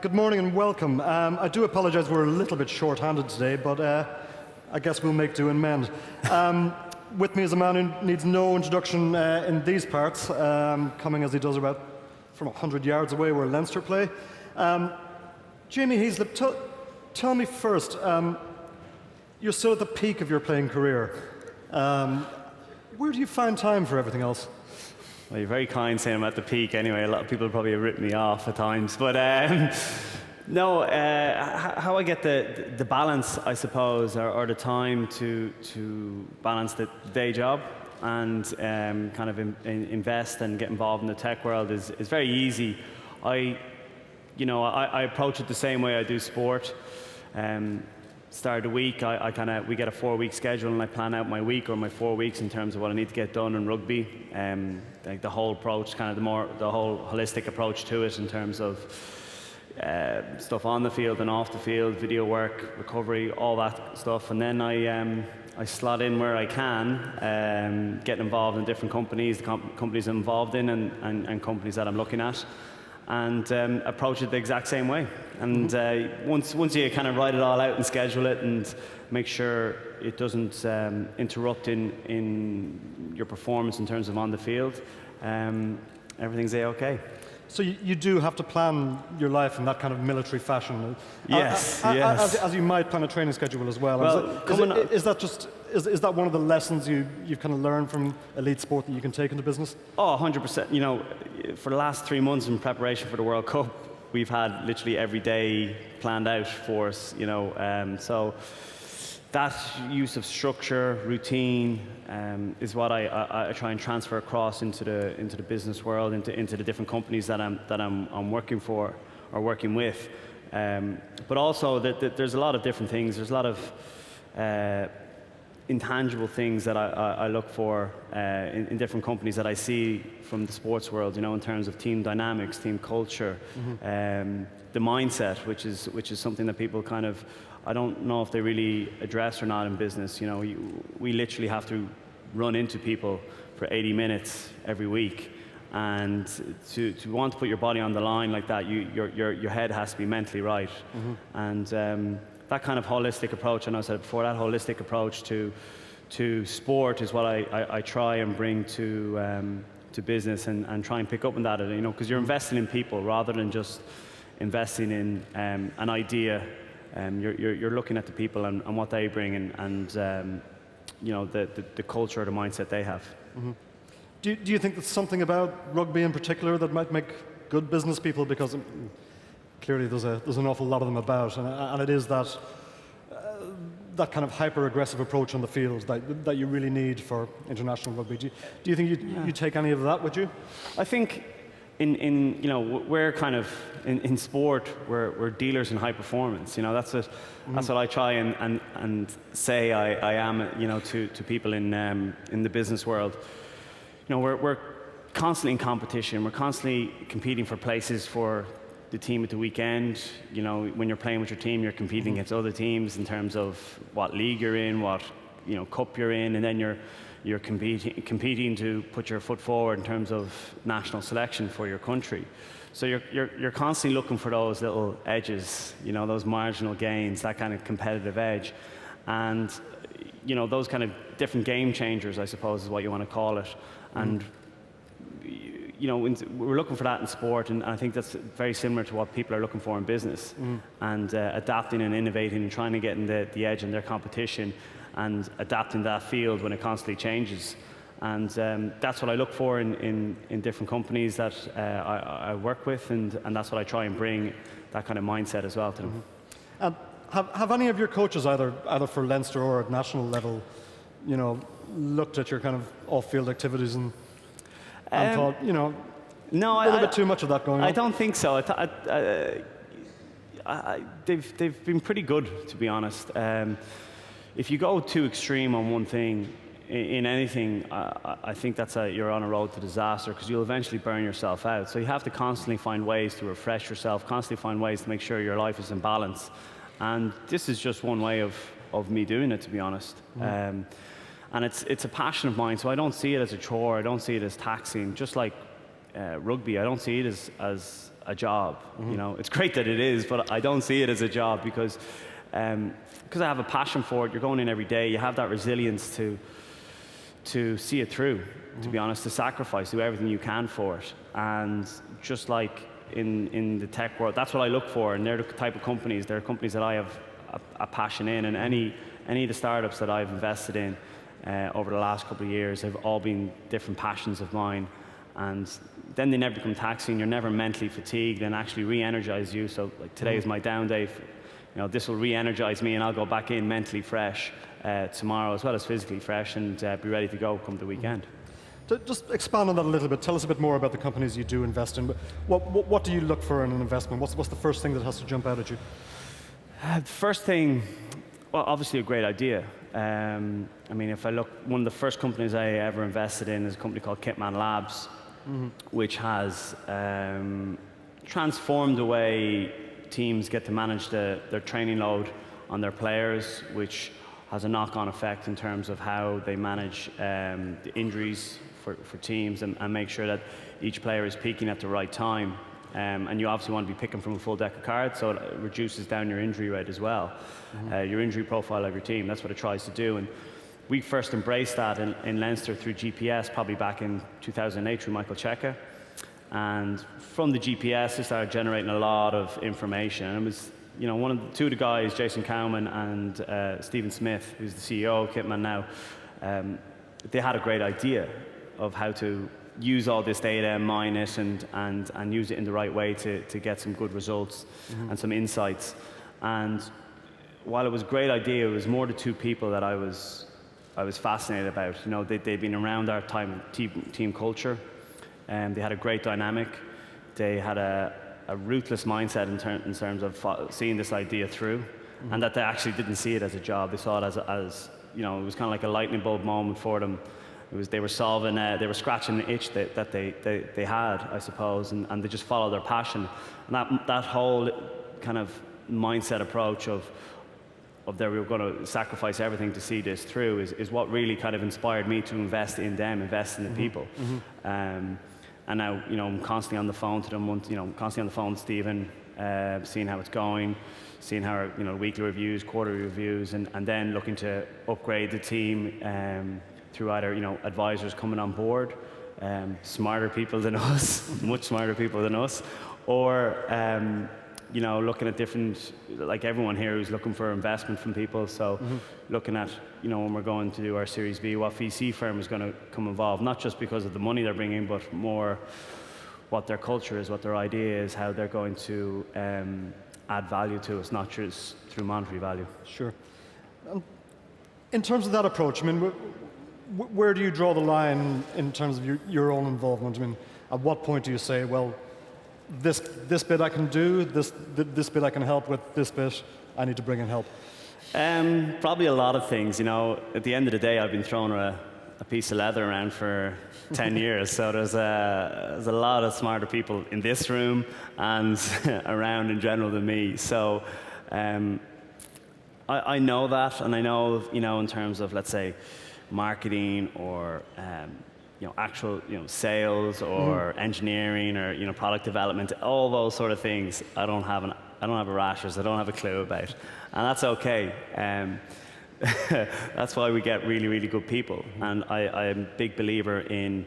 Good morning and welcome. I do apologise, we're a little bit short-handed today, but I guess we'll make do and mend. With me is a man who needs no introduction in these parts, coming as he does about from 100 yards away where Leinster play. Jamie Heaslip, tell me first, you're still at the peak of your playing career. Where do you find time for everything else? Well, you're very kind saying I'm at the peak anyway. A lot of people probably have written me off at times. But no, how I get the balance, I suppose, or the time to balance the day job and kind of invest and get involved in the tech world is very easy. I approach it the same way I do sport. Start of the week, we get a 4-week schedule, and I plan out my week or my 4 weeks in terms of what I need to get done in rugby. Like the whole approach, the whole holistic approach to it in terms of stuff on the field and off the field, video work, recovery, all that stuff. And then I slot in where I can, get involved in different companies, the companies I'm involved in, and companies that I'm looking at, and approach it the exact same way. And once you kind of write it all out and schedule it and make sure it doesn't interrupt in your performance in terms of on the field, everything's A-okay. So you do have to plan your life in that kind of military fashion. Yes, yes. As you might plan a training schedule as well. Well, is that one of the lessons you've kind of learned from elite sport that you can take into business? Oh, 100%. You know, for the last 3 months in preparation for the World Cup, we've had literally every day planned out for us. So that use of structure, routine, is what I try and transfer across into the business world, into the different companies that I'm working for or working with. But also that there's a lot of different things. There's a lot of intangible things that I look for in different companies that I see from the sports world. In terms of team dynamics, team culture, the mindset, which is something that people kind of, I don't know if they really address or not in business. We literally have to run into people for 80 minutes every week, and to want to put your body on the line like that, your head has to be mentally right. And that kind of holistic approach, I know I said it before, that holistic approach to sport is what I try and bring to business and try and pick up on that, because you're investing in people rather than just investing in an idea. You're looking at the people and what they bring and the culture or the mindset they have. Do you think there's something about rugby in particular that might make good business people? Because clearly there's an awful lot of them about, and it is that kind of hyper-aggressive approach on the field that you really need for international rugby. Do you think you take any of that with you? I think we're kind of in sport, we're dealers in high performance. That's what I try and say I am, to people in the business world. We're constantly in competition. We're constantly competing for places for the team at the weekend. When you're playing with your team, you're competing against other teams in terms of what league you're in, what cup you're in, and then you're competing to put your foot forward in terms of national selection for your country. So you're constantly looking for those little edges, those marginal gains, that kind of competitive edge, and those kind of different game changers, I suppose, is what you want to call it. And we're looking for that in sport, and I think that's very similar to what people are looking for in business, and adapting and innovating and trying to get in the edge in their competition and adapting that field when it constantly changes. And that's what I look for in different companies that I work with, and that's what I try and bring, that kind of mindset as well to them. Have any of your coaches, either for Leinster or at national level, looked at your kind of off-field activities and thought, no, a little bit too much of that going on? I don't think so. They've been pretty good, to be honest. If you go too extreme on one thing in anything, I think you're on a road to disaster, because you'll eventually burn yourself out. So you have to constantly find ways to refresh yourself, constantly find ways to make sure your life is in balance. And this is just one way of me doing it, to be honest. And it's a passion of mine, so I don't see it as a chore. I don't see it as taxing. Just like rugby, I don't see it as a job. You know, it's great that it is, but I don't see it as a job because I have a passion for it. You're going in every day. You have that resilience to see it through. To be honest, to sacrifice, do everything you can for it. And just like in the tech world, that's what I look for. And they're the type of companies. They're companies that I have a passion in. And any of the startups that I've invested in over the last couple of years have all been different passions of mine. And then they never become taxing. You're never mentally fatigued and actually re-energize you. So like today is my down day. You know, this will re-energize me, and I'll go back in mentally fresh tomorrow, as well as physically fresh, and be ready to go come the weekend. Just expand on that a little bit. Tell us a bit more about the companies you do invest in. What do you look for in an investment? What's the first thing that has to jump out at you? The first thing, well, obviously a great idea. I mean, if I look, one of the first companies I ever invested in is a company called Kitman Labs, which has transformed the way teams get to manage their training load on their players, which has a knock-on effect in terms of how they manage the injuries for teams and make sure that each player is peaking at the right time. And you obviously want to be picking from a full deck of cards, so it reduces down your injury rate as well, your injury profile of your team. That's what it tries to do. And we first embraced that in Leinster through GPS, probably back in 2008 through Michael Cheika. And from the GPS, it started generating a lot of information. And it was, you know, two of the guys, Jason Cowman and Stephen Smith, who's the CEO of Kitman now, they had a great idea of how to use all this data and mine it and use it in the right way to get some good results and some insights. And while it was a great idea, it was more the two people that I was fascinated about. You know, they'd been around our team culture, and they had a great dynamic. They had a ruthless mindset in terms of seeing this idea through, and that they actually didn't see it as a job. They saw it as you know, it was kind of like a lightning bulb moment for them. They were solving, they were scratching the itch that they had, I suppose, and they just followed their passion. And that whole kind of mindset approach of they were going to sacrifice everything to see this through is what really kind of inspired me to invest in them, invest in the people. And now, you know, I'm constantly on the phone to them, you know, constantly on the phone to Stephen, seeing how it's going, seeing how, you know, weekly reviews, quarterly reviews, and then looking to upgrade the team through either, you know, advisors coming on board, smarter people than us, much smarter people than us, or you know, looking at different, like everyone here who's looking for investment from people. So looking at, you know, when we're going to do our Series B, what VC firm is going to come involved, not just because of the money they're bringing, but more what their culture is, what their idea is, how they're going to add value to us, not just through monetary value. Sure. In terms of that approach, I mean, where do you draw the line in terms of your own involvement? I mean, at what point do you say, well, this bit I can do, this bit I can help with, this bit I need to bring in help? Probably a lot of things. You know, at the end of the day, I've been throwing a piece of leather around for 10 years, so there's a lot of smarter people in this room and around in general than me. So I know that, and I know, you know, in terms of, let's say, marketing or you know, actual, you know, sales or engineering or, you know, product development, all those sort of things, I don't have a rashers, I don't have a clue about, and that's okay. That's why we get really, really good people, and I'm a big believer in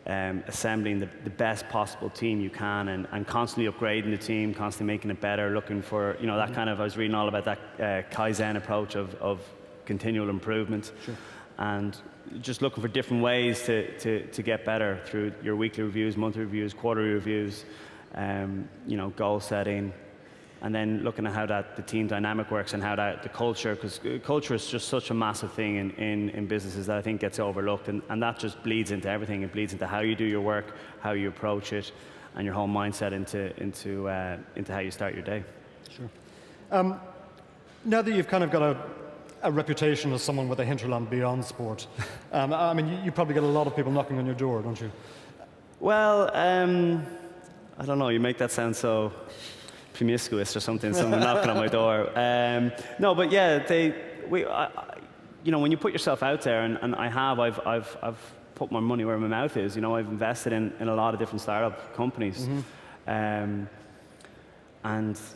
assembling the best possible team you can, and constantly upgrading the team, constantly making it better, looking for, you know, that kind of, I was reading all about that Kaizen approach of continual improvement. Sure. And just looking for different ways to get better through your weekly reviews, monthly reviews, quarterly reviews, you know, goal setting, and then looking at how the team dynamic works and how the culture, because culture is just such a massive thing in businesses that I think gets overlooked, and that just bleeds into everything. It bleeds into how you do your work, how you approach it, and your whole mindset into how you start your day. Sure. Now that you've kind of got a reputation as someone with a hinterland beyond sport, I mean, you probably get a lot of people knocking on your door, don't you? Well, I don't know, you make that sound so promiscuous or something, someone knocking on my door. No, but yeah, you know, when you put yourself out there, and I've put my money where my mouth is. You know, I've invested in a lot of different startup companies. And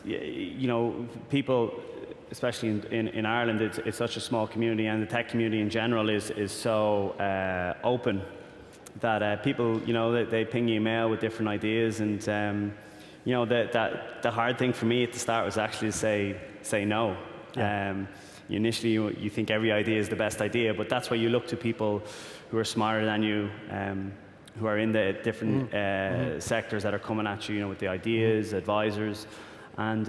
you know, people, especially in Ireland, it's such a small community, and the tech community in general is so open that people, you know, they ping you email with different ideas, and you know, the hard thing for me at the start was actually to say no. Yeah. Initially, you think every idea is the best idea, but that's why you look to people who are smarter than you, who are in the different sectors that are coming at you, you know, with the ideas, advisors, and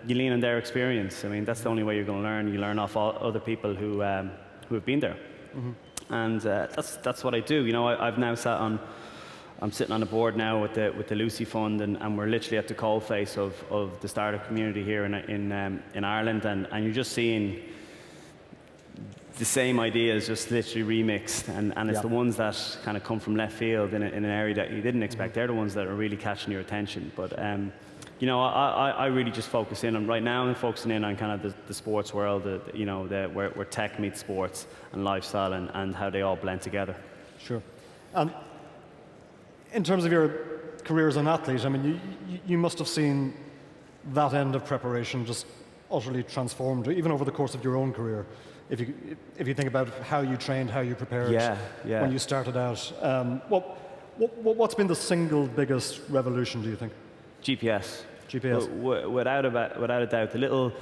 you lean on their experience. I mean, that's the only way you're going to learn. You learn off all other people who have been there, and that's what I do. You know, I've now I'm sitting on a board now with the Lucy Fund, and we're literally at the coalface of the startup community here in Ireland, and you're just seeing the same ideas just literally remixed, and it's the ones that kind of come from left field in an area that you didn't expect. They're the ones that are really catching your attention. But you know, I really just focus in on right now. I'm focusing in on kind of the sports world, you know, where tech meets sports and lifestyle, and how they all blend together. Sure. And in terms of your career as an athlete, I mean, you must have seen that end of preparation just utterly transformed, even over the course of your own career. If you think about how you trained, how you prepared when you started out, what's been the single biggest revolution, do you think? GPS. GPS. Without a doubt, the little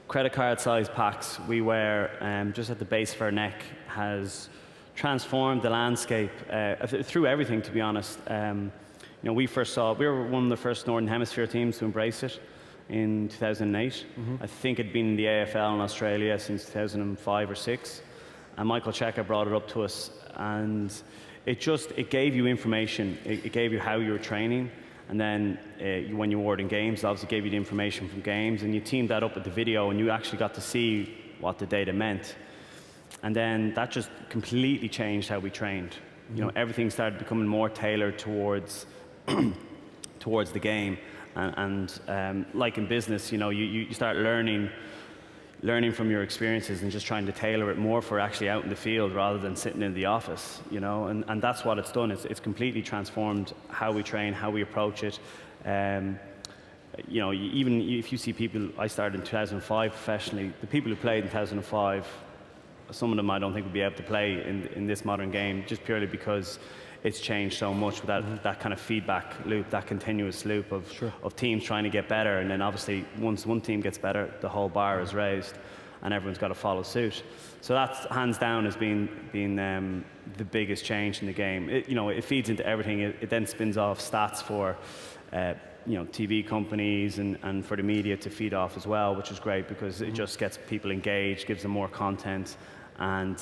credit card sized packs we wear just at the base of our neck has transformed the landscape through everything, to be honest. You know, we were one of the first Northern Hemisphere teams to embrace it in 2008. I think it'd been in the AFL in Australia since 2005 or 6, and Michael Cheika brought it up to us, and it gave you information. It gave you how you were training, and then when you were in games, it obviously gave you the information from games, and you teamed that up with the video, and you actually got to see what the data meant. And then that just completely changed how we trained. You know, everything started becoming more tailored towards the game. And like in business, you know, you start learning from your experiences and just trying to tailor it more for actually out in the field rather than sitting in the office, you know, and that's what it's done. It's completely transformed how we train, how we approach it. You know, even if you see people, I started in 2005 professionally, the people who played in 2005, some of them I don't think would be able to play in this modern game, just purely because it's changed so much with that kind of feedback loop, that continuous loop of teams trying to get better, and then obviously once one team gets better, the whole bar is raised, and everyone's got to follow suit. So that, hands down, has been the biggest change in the game. You know, it feeds into everything. It then spins off stats for you know, TV companies and for the media to feed off as well, which is great because it just gets people engaged, gives them more content, and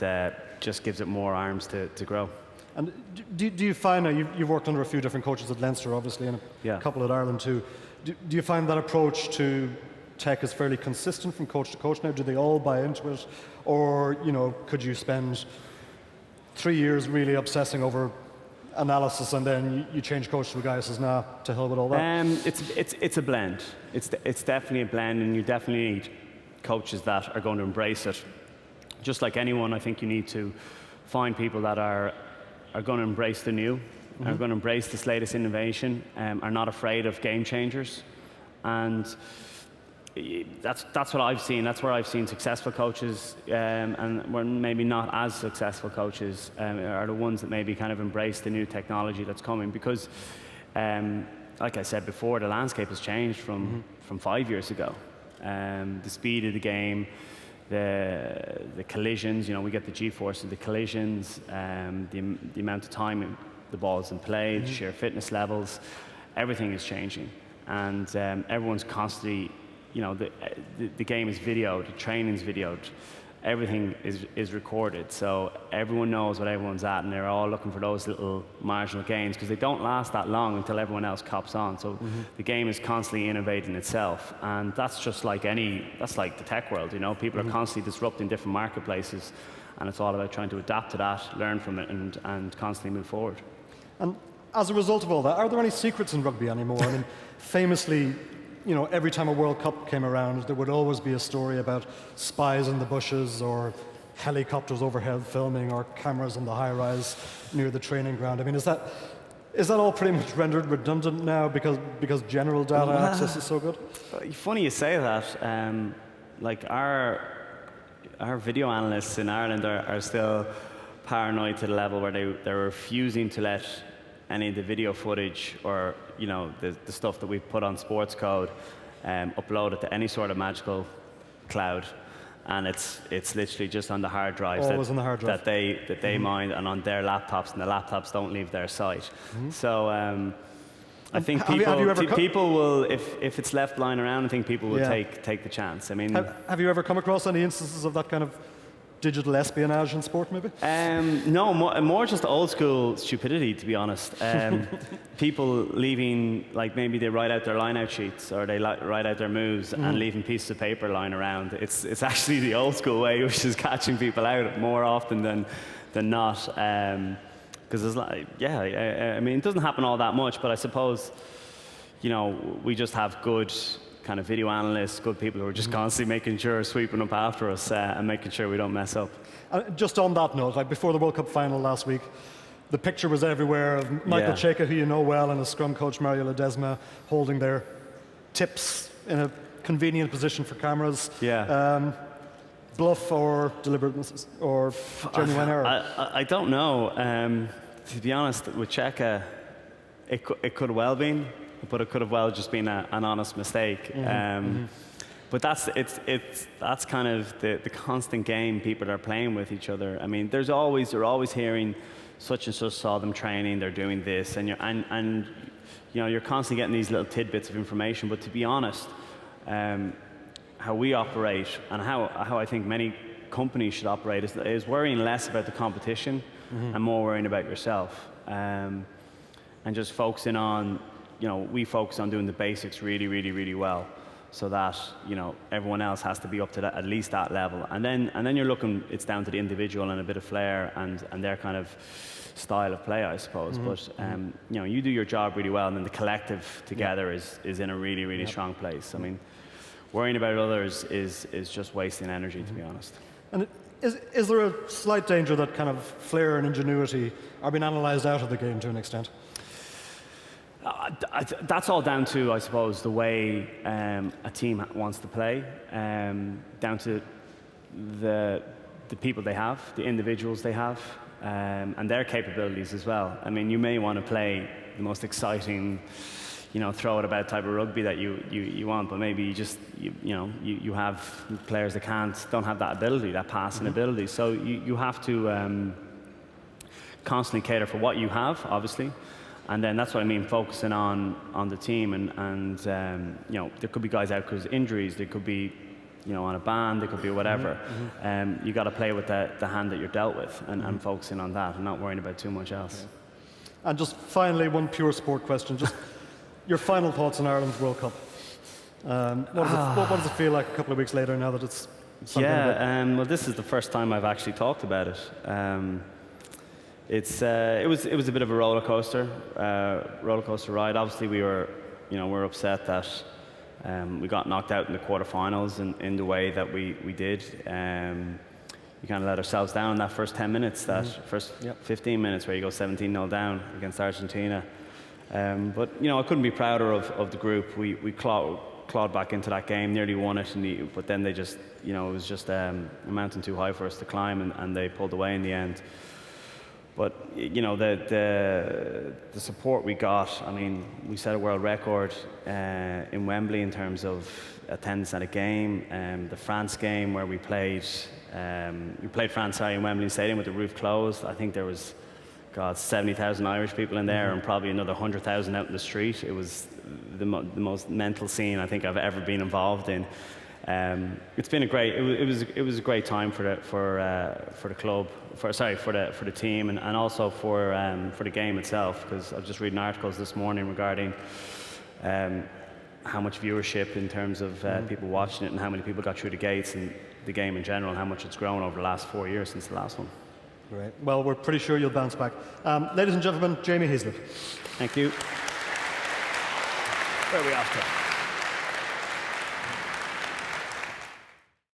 just gives it more arms to grow. And do you find, now you've worked under a few different coaches at Leinster, obviously, and a couple at Ireland too. Do you find that approach to tech is fairly consistent from coach to coach now? Do they all buy into it? Or, you know, could you spend 3 years really obsessing over analysis and then you change coach to a guy who says, nah, to hell with all that? It's a blend. It's definitely a blend, and you definitely need coaches that are going to embrace it. Just like anyone, I think you need to find people that are going to embrace the new, are going to embrace this latest innovation, are not afraid of game changers. And that's what I've seen. That's where I've seen successful coaches, and where maybe not as successful coaches are the ones that maybe kind of embrace the new technology that's coming. Because, like I said before, the landscape has changed from 5 years ago. The speed of the game, the collisions, you know, we get the G-force of the collisions, the amount of time the ball's in play, the sheer fitness levels, everything is changing. And everyone's constantly, you know, the game is videoed, the training's videoed, everything is recorded. So everyone knows what everyone's at, and they're all looking for those little marginal gains because they don't last that long until everyone else cops on. So the game is constantly innovating itself, and that's just like that's like the tech world, you know. People are constantly disrupting different marketplaces, and it's all about trying to adapt to that, learn from it, and constantly move forward. And as a result of all that, are there any secrets in rugby anymore? I mean, famously, you know, every time a World Cup came around, there would always be a story about spies in the bushes or helicopters overhead filming or cameras on the high-rise near the training ground. I mean, is Is that all pretty much rendered redundant now because general data access is so good? Funny you say that. Like our video analysts in Ireland are still paranoid to the level where they're refusing to let any of the video footage or the stuff that we've put on Sports Code upload it to any sort of magical cloud. And it's literally just on the hard drives Always on the hard drive. that they mine and on their laptops, and the laptops don't leave their site. So I think people will, if it's left lying around, I think people will take the chance. I mean, have you ever come across any instances of that kind of digital espionage in sport, maybe? No, more just old school stupidity, to be honest. People leaving, like maybe they write out their line-out sheets or they write out their moves and leaving pieces of paper lying around. It's actually the old school way, which is catching people out more often than not. Because it's like, I mean, it doesn't happen all that much, but I suppose, we just have good kind of video analysts, good people who are just constantly making sure, sweeping up after us and making sure we don't mess up. Just on that note, like before the World Cup final last week, the picture was everywhere of Michael Cheika, who you know well, and his scrum coach Mario Ledesma holding their tips in a convenient position for cameras. Bluff or deliberateness or genuine error? I don't know. To be honest, with Cheika, it could well been, but it could have well just been an honest mistake. But that's kind of the constant game people are playing with each other. I mean, they're always hearing such and such saw them training, they're doing this, and you're constantly getting these little tidbits of information. But to be honest, how we operate and how I think many companies should operate is worrying less about the competition and more worrying about yourself, and just focusing on, we focus on doing the basics really, really, really well, so that everyone else has to be up to at least that level, and then you're looking, it's down to the individual and a bit of flair and their kind of style of play, I suppose. But you do your job really well, and then the collective together is in a really, really strong place. I mean, worrying about others is just wasting energy, to be honest. And is there a slight danger that kind of flair and ingenuity are being analysed out of the game to an extent? That's all down to, I suppose, the way a team wants to play, down to the people they have, the individuals they have, and their capabilities as well. I mean, you may want to play the most exciting, throw it about type of rugby that you want, but maybe you have players that don't have that ability, that passing ability. So you have to constantly cater for what you have, obviously. And then that's what I mean, focusing on the team, and there could be guys out because of injuries, there could be on a ban, there could be whatever. You got to play with the hand that you're dealt with, and focusing on that, and not worrying about too much else. And just finally, one pure sport question, just your final thoughts on Ireland's World Cup. What does it feel like a couple of weeks later now that it's well, this is the first time I've actually talked about it. It was a bit of a roller coaster ride. Obviously, we're upset that we got knocked out in the quarterfinals in the way that we did. We kind of let ourselves down in that first 10 minutes, that first 15 minutes where you go 17-0 down against Argentina. But I couldn't be prouder of the group. We clawed back into that game, nearly won it, but then they just, it was just a mountain too high for us to climb, and they pulled away in the end. But the support we got, I mean, we set a world record in Wembley in terms of attendance at a game. The France game where we played France in Wembley Stadium with the roof closed. I think there was 70,000 Irish people in there, and probably another 100,000 out in the street. It was the most mental scene I think I've ever been involved in. It's been it was a great time for the club, for the team, and also for the game itself, because I was just reading articles this morning regarding how much viewership in terms of people watching it, and how many people got through the gates, and the game in general, and how much it's grown over the last 4 years since the last one. Great. Well, we're pretty sure you'll bounce back. Ladies and gentlemen, Jamie Heaslip. Thank you. Where are we off to?